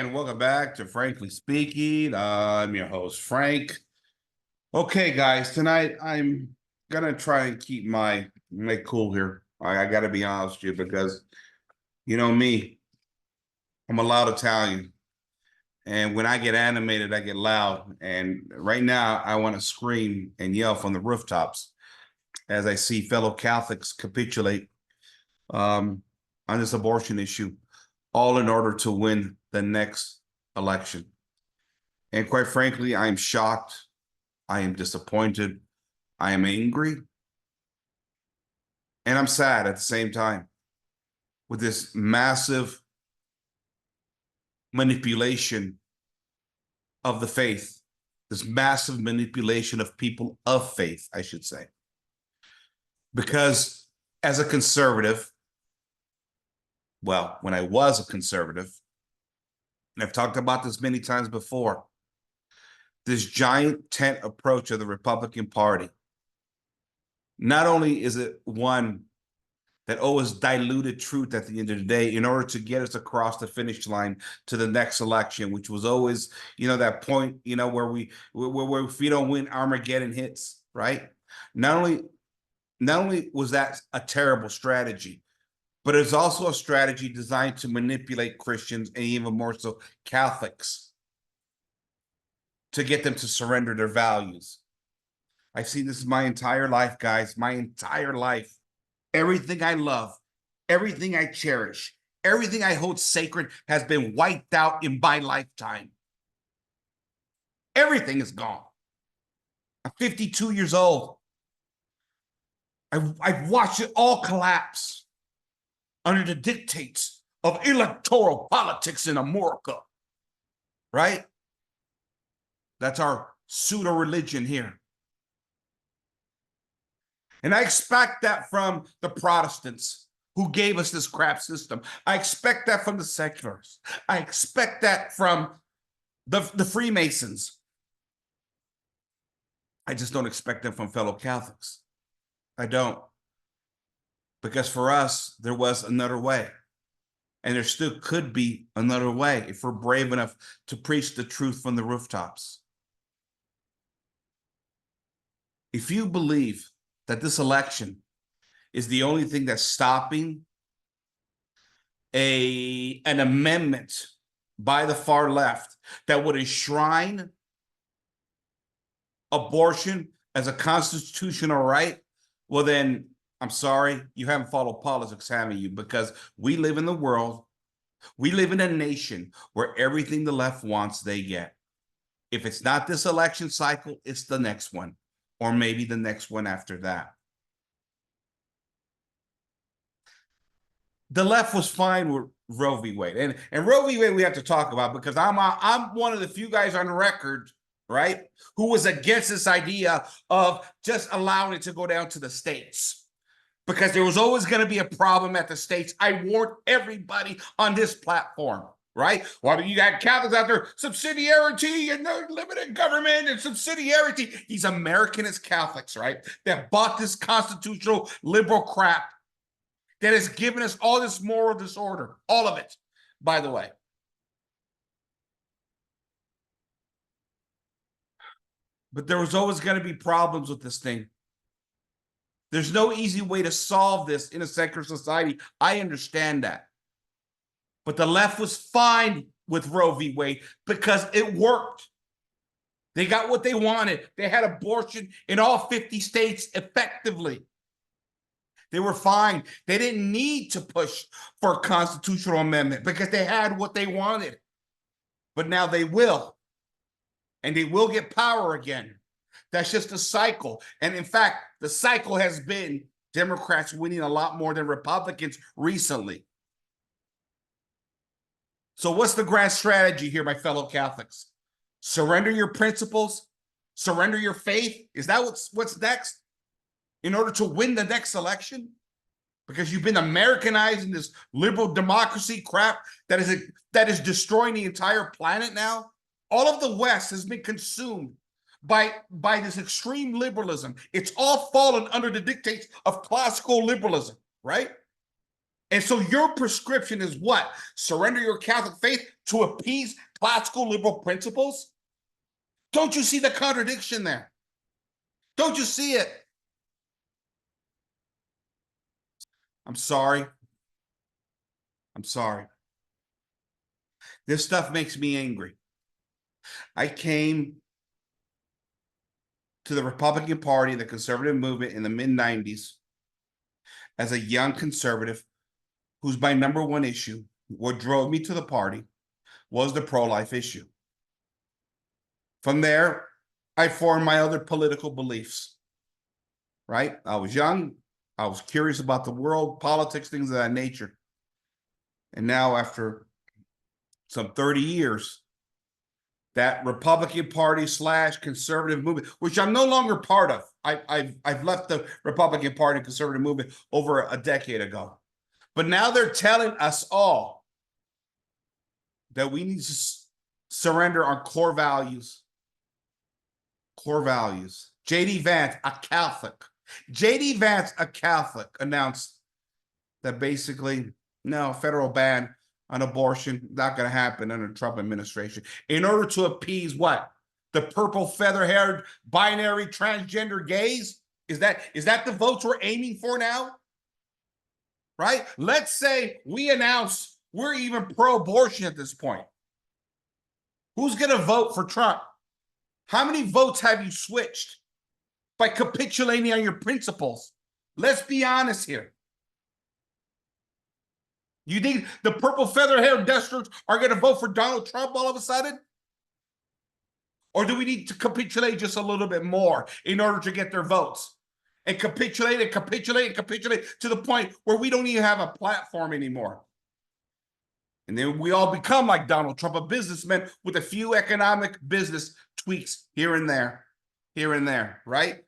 and welcome back to Frankly Speaking. I'm your host, Frank. Okay, guys, tonight I'm gonna try and keep my cool here. I gotta be honest with you because you know me, I'm a loud Italian, and when I get animated, I get loud. And right now, I want to scream and yell from the rooftops as I see fellow Catholics capitulate um, on this abortion issue, all in order to win the next election. And quite frankly, I am shocked. I am disappointed. I am angry. And I'm sad at the same time with this massive manipulation of the faith, this massive manipulation of people of faith, I should say. Because as a conservative, well, when I was a conservative, and I've talked about this many times before, this giant tent approach of the Republican Party, not only is it one that always diluted truth at the end of the day in order to get us across the finish line to the next election, which was always, that point, where if we don't win, Armageddon hits, right? Not only was that a terrible strategy, but it's also a strategy designed to manipulate Christians and even more so Catholics to get them to surrender their values. I've seen this my entire life, guys, my entire life. Everything I love, everything I cherish, everything I hold sacred has been wiped out in my lifetime. Everything is gone. I'm 52 years old. I've watched it all collapse under the dictates of electoral politics in America, right? That's our pseudo religion here. And I expect that from the Protestants who gave us this crap system. I expect that from the seculars. I expect that from the Freemasons. I just don't expect them from fellow Catholics. I don't. Because for us, there was another way. And there still could be another way if we're brave enough to preach the truth from the rooftops. If you believe that this election is the only thing that's stopping an amendment by the far left that would enshrine abortion as a constitutional right, well then, I'm sorry, you haven't followed politics, haven't you? Because we live in the world, we live in a nation where everything the left wants, they get. If it's not this election cycle, it's the next one, or maybe the next one after that. The left was fine with Roe v. Wade. And Roe v. Wade we have to talk about because I'm one of the few guys on record, right, who was against this idea of just allowing it to go down to the states. Because there was always going to be a problem at the states. I warned everybody on this platform, right? Well, you got Catholics out there, subsidiarity and limited government and subsidiarity. These Americanist Catholics, right, that bought this constitutional liberal crap that has given us all this moral disorder, all of it, by the way. But there was always going to be problems with this thing. There's no easy way to solve this in a secular society. I understand that. But the left was fine with Roe v. Wade because it worked. They got what they wanted. They had abortion in all 50 states effectively. They were fine. They didn't need to push for a constitutional amendment because they had what they wanted. But now they will. And they will get power again. That's just a cycle. And in fact, the cycle has been Democrats winning a lot more than Republicans recently. So what's the grand strategy here, my fellow Catholics? Surrender your principles? Surrender your faith? Is that what's next? In order to win the next election? Because you've been Americanizing this liberal democracy crap that is destroying the entire planet now? All of the West has been consumed by this extreme liberalism. It's all fallen under the dictates of classical liberalism, right? And so your prescription is what? Surrender your Catholic faith to appease classical liberal principles? Don't you see the contradiction there? Don't you see it? I'm sorry. I'm sorry. This stuff makes me angry. I came to the Republican Party, the conservative movement in the mid-90s as a young conservative whose my number one issue, what drove me to the party, was the pro-life issue. From there, I formed my other political beliefs, right? I was young. I was curious about the world, politics, things of that nature. And now after some 30 years, that Republican Party / conservative movement, which I'm no longer part of. I've left the Republican Party conservative movement over a decade ago. But now they're telling us all that we need to surrender our core values. Core values. J.D. Vance, a Catholic. J.D. Vance, a Catholic, announced that basically, no, federal ban on abortion, not going to happen under the Trump administration. In order to appease what? The purple feather-haired binary transgender gays? Is that the votes we're aiming for now? Right? Let's say we announce we're even pro-abortion at this point. Who's going to vote for Trump? How many votes have you switched by capitulating on your principles? Let's be honest here. You think the purple feather-haired despots are going to vote for Donald Trump all of a sudden? Or do we need to capitulate just a little bit more in order to get their votes? And capitulate and capitulate and capitulate to the point where we don't even have a platform anymore. And then we all become like Donald Trump, a businessman with a few economic business tweaks here and there, right?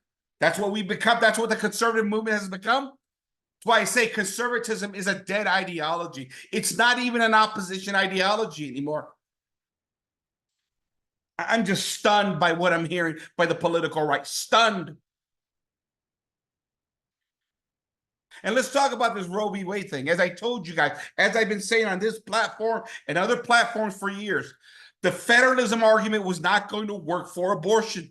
That's what we become. That's what the conservative movement has become. That's why I say conservatism is a dead ideology. It's not even an opposition ideology anymore. I'm just stunned by what I'm hearing by the political right. Stunned. And let's talk about this Roe v. Wade thing. As I told you guys, as I've been saying on this platform and other platforms for years, the federalism argument was not going to work for abortion.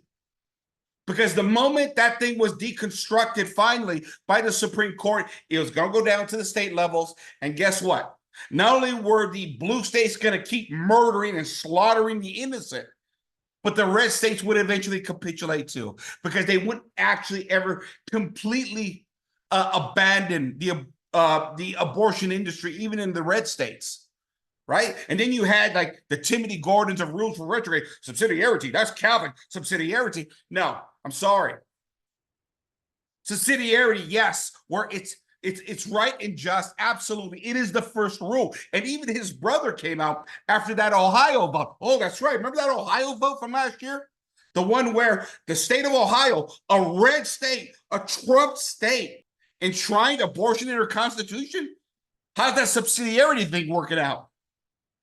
Because the moment that thing was deconstructed finally by the Supreme Court, it was going to go down to the state levels. And guess what? Not only were the blue states going to keep murdering and slaughtering the innocent, but the red states would eventually capitulate too, because they wouldn't actually ever completely abandon the abortion industry, even in the red states. Right? And then you had like the Timothy Gordons of rules for retrograde subsidiarity. That's Calvin subsidiarity. No, I'm sorry. Subsidiarity, yes, where it's right and just. Absolutely. It is the first rule. And even his brother came out after that Ohio vote. Oh, that's right. Remember that Ohio vote from last year? The one where the state of Ohio, a red state, a Trump state, enshrined abortion in her constitution? How's that subsidiarity thing working out?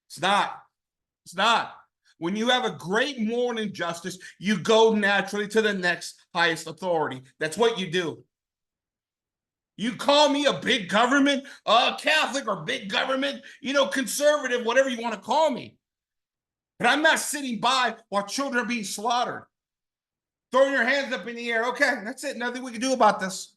It's not. It's not. When you have a great moral injustice, you go naturally to the next highest authority. That's what you do. You call me a big government, Catholic or big government, conservative, whatever you want to call me. But I'm not sitting by while children are being slaughtered. Throwing your hands up in the air. Okay, that's it. Nothing we can do about this.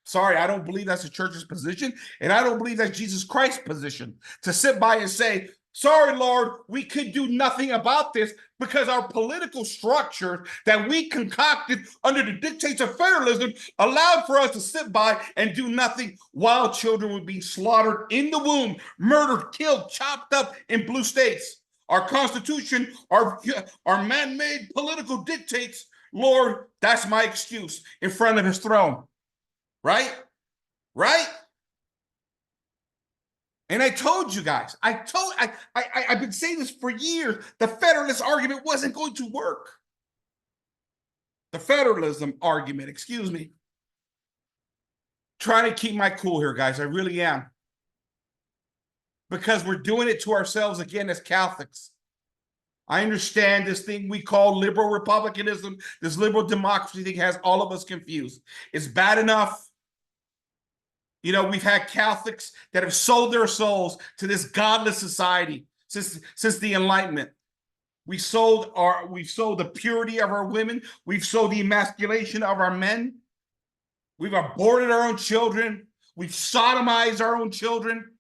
Sorry, I don't believe that's the church's position, and I don't believe that's Jesus Christ's position, to sit by and say, sorry, Lord, we could do nothing about this because our political structure that we concocted under the dictates of federalism allowed for us to sit by and do nothing while children were being slaughtered in the womb, murdered, killed, chopped up in blue states. Our Constitution, our man-made political dictates, Lord, that's my excuse in front of his throne. Right? Right? And I told you guys, I've been saying this for years, the federalist argument wasn't going to work. The federalism argument, excuse me. Trying to keep my cool here, guys. I really am. Because we're doing it to ourselves again as Catholics. I understand this thing we call liberal republicanism, this liberal democracy thing has all of us confused. It's bad enough You know, we've had Catholics that have sold their souls to this godless society since the Enlightenment. We've sold the purity of our women. We've sold the emasculation of our men. We've aborted our own children. We've sodomized our own children.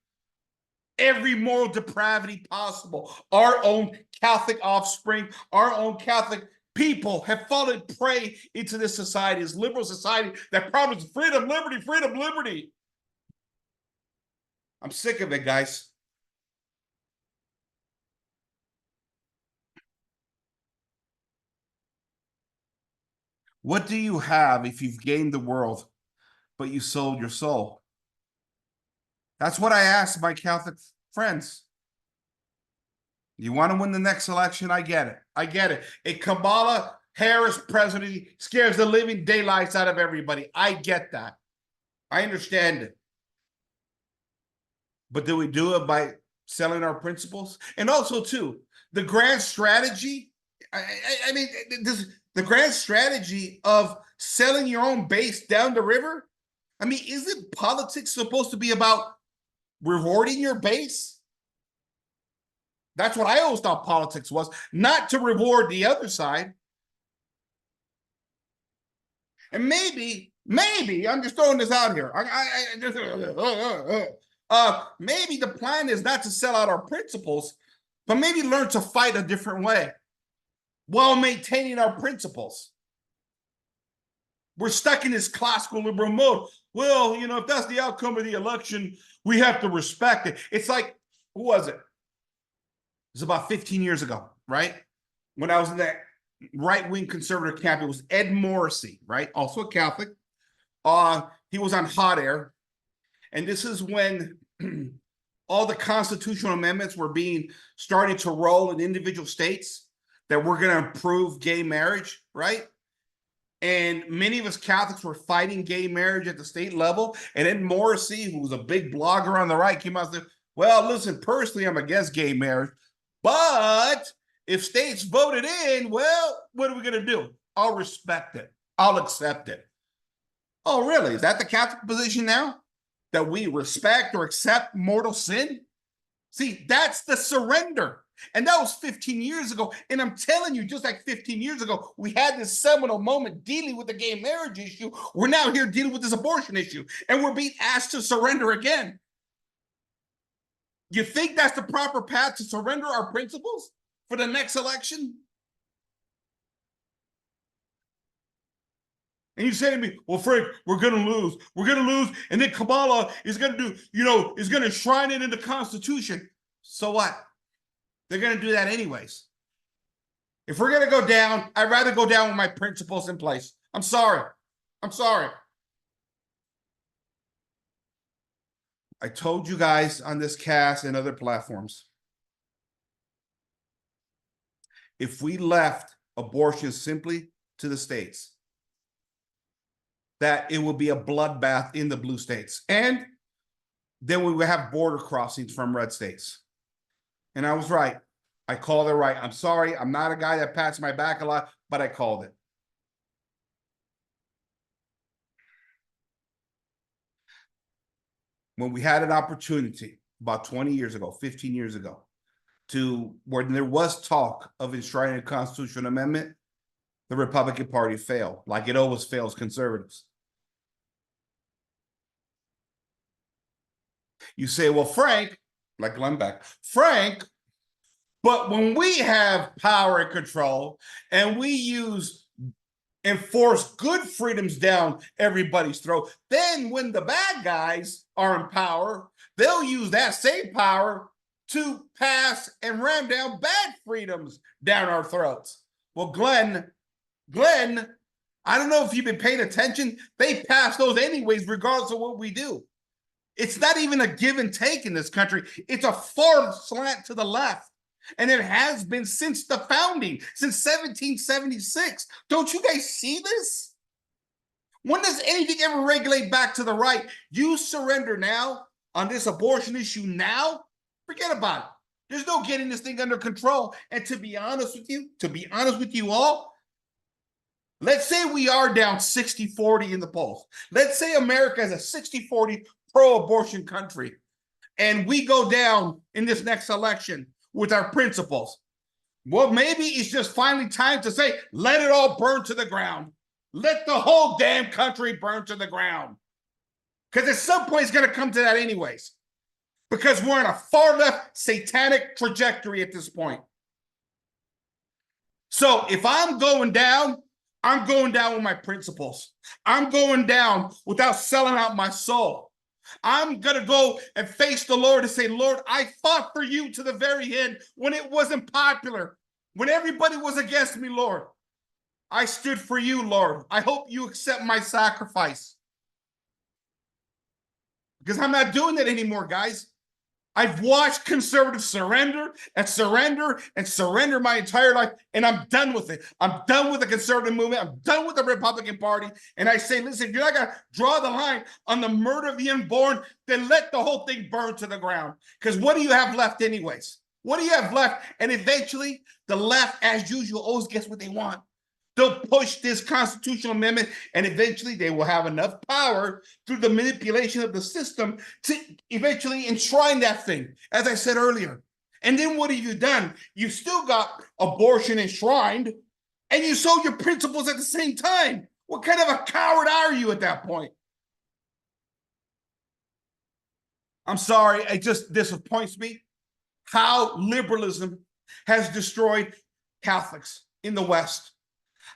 Every moral depravity possible. Our own Catholic offspring, our own Catholic people have fallen prey into this society, this liberal society that promises freedom, liberty, freedom, liberty. I'm sick of it, guys. What do you have if you've gained the world, but you sold your soul? That's what I ask my Catholic friends. You want to win the next election? I get it. I get it. A Kamala Harris presidency scares the living daylights out of everybody. I get that. I understand it. But do we do it by selling our principles? And also, too, the grand strategy, I mean, the grand strategy of selling your own base down the river, I mean, isn't politics supposed to be about rewarding your base? That's what I always thought politics was, not to reward the other side. And maybe, I'm just throwing this out here. Maybe the plan is not to sell out our principles, but maybe learn to fight a different way while maintaining our principles. We're stuck in this classical liberal mode. Well, you know, if that's the outcome of the election, we have to respect it. It's like, who was it? It was about 15 years ago, right? When I was in that right-wing conservative camp, it was Ed Morrissey, right? Also a Catholic. He was on Hot Air. And this is when all the constitutional amendments were starting to roll in individual states that were going to approve gay marriage, right? And many of us Catholics were fighting gay marriage at the state level. And Ed Morrissey, who was a big blogger on the right, came out and said, well, listen, personally, I'm against gay marriage. But if states voted in, well, what are we going to do? I'll respect it. I'll accept it. Oh, really? Is that the Catholic position now? That we respect or accept mortal sin? See, that's the surrender. And that was 15 years ago. And I'm telling you, just like 15 years ago, we had this seminal moment dealing with the gay marriage issue. We're now here dealing with this abortion issue. And we're being asked to surrender again. You think that's the proper path to surrender our principles for the next election? And you say to me, well, Frank, we're going to lose. We're going to lose. And then Kamala is going to do, is going to shrine it in the Constitution. So what? They're going to do that anyways. If we're going to go down, I'd rather go down with my principles in place. I'm sorry. I'm sorry. I told you guys on this cast and other platforms, if we left abortion simply to the states, that it would be a bloodbath in the blue states. And then we would have border crossings from red states. And I was right. I called it right. I'm sorry. I'm not a guy that pats my back a lot, but I called it. When we had an opportunity about 20 years ago, 15 years ago, when there was talk of enshrining a constitutional amendment, the Republican Party failed, like it always fails conservatives. You say, well, Frank, like Glenn Beck, Frank, but when we have power and control and we enforce good freedoms down everybody's throat, then when the bad guys are in power, they'll use that same power to pass and ram down bad freedoms down our throats. Well, Glenn, I don't know if you've been paying attention. They pass those anyways, regardless of what we do. It's not even a give and take in this country. It's a far slant to the left. And it has been since the founding, since 1776. Don't you guys see this? When does anything ever regulate back to the right? You surrender now on this abortion issue now, forget about it. There's no getting this thing under control. And to be honest with you all, let's say we are down 60-40 in the polls. Let's say America has a 60-40 pro-abortion country, and we go down in this next election with our principles, well, maybe it's just finally time to say, let it all burn to the ground. Let the whole damn country burn to the ground. Because at some point it's going to come to that anyways. Because we're in a far left satanic trajectory at this point. So if I'm going down with my principles. I'm going down without selling out my soul. I'm going to go and face the Lord and say, Lord, I fought for you to the very end when it wasn't popular, when everybody was against me, Lord. I stood for you, Lord. I hope you accept my sacrifice. Because I'm not doing that anymore, guys. I've watched conservatives surrender and surrender and surrender my entire life, and I'm done with it. I'm done with the conservative movement. I'm done with the Republican Party. And I say, listen, if you're not going to draw the line on the murder of the unborn, then let the whole thing burn to the ground. Because what do you have left anyways? What do you have left? And eventually, the left, as usual, always gets what they want. They'll push this constitutional amendment, and eventually they will have enough power through the manipulation of the system to eventually enshrine that thing, as I said earlier. And then what have you done? You still got abortion enshrined, and you sold your principles at the same time. What kind of a coward are you at that point? I'm sorry, it just disappoints me how liberalism has destroyed Catholics in the West.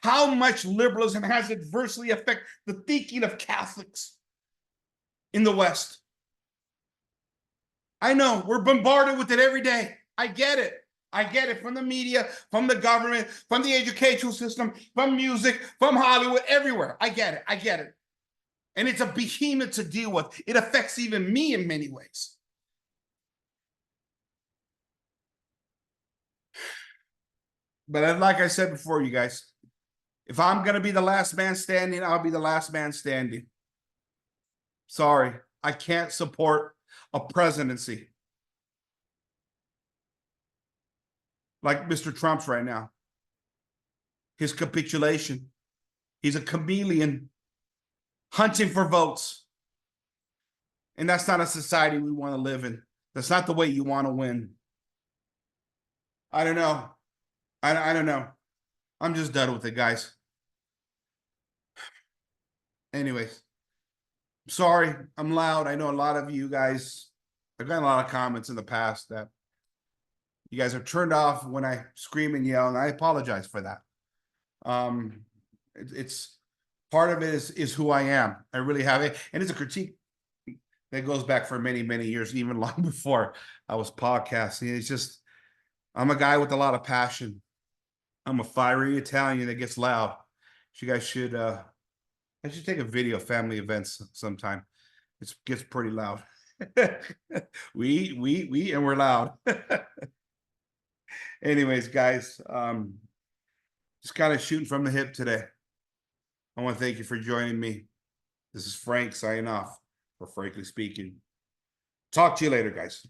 How much liberalism has adversely affected the thinking of Catholics in the West. I know, we're bombarded with it every day. I get it. I get it from the media, from the government, from the educational system, from music, from Hollywood, everywhere. I get it. I get it. And it's a behemoth to deal with. It affects even me in many ways. But like I said before, you guys, if I'm going to be the last man standing, I'll be the last man standing. Sorry, I can't support a presidency like Mr. Trump's right now. His capitulation. He's a chameleon hunting for votes. And that's not a society we want to live in. That's not the way you want to win. I don't know. I don't know. I'm just done with it, guys. Anyways, sorry, I'm loud. I know a lot of you guys, I've gotten a lot of comments in the past that you guys are turned off when I scream and yell, and I apologize for that. It's part of it is who I am. I really have it, and it's a critique that goes back for many, many years, even long before I was podcasting. It's just, I'm a guy with a lot of passion. I'm a fiery Italian that gets loud. You guys should I should take a video of family events sometime. It gets pretty loud. we and we're loud. Anyways, guys, just kind of shooting from the hip today. I want to thank you for joining me. This is Frank signing off for Frankly Speaking. Talk to you later, guys.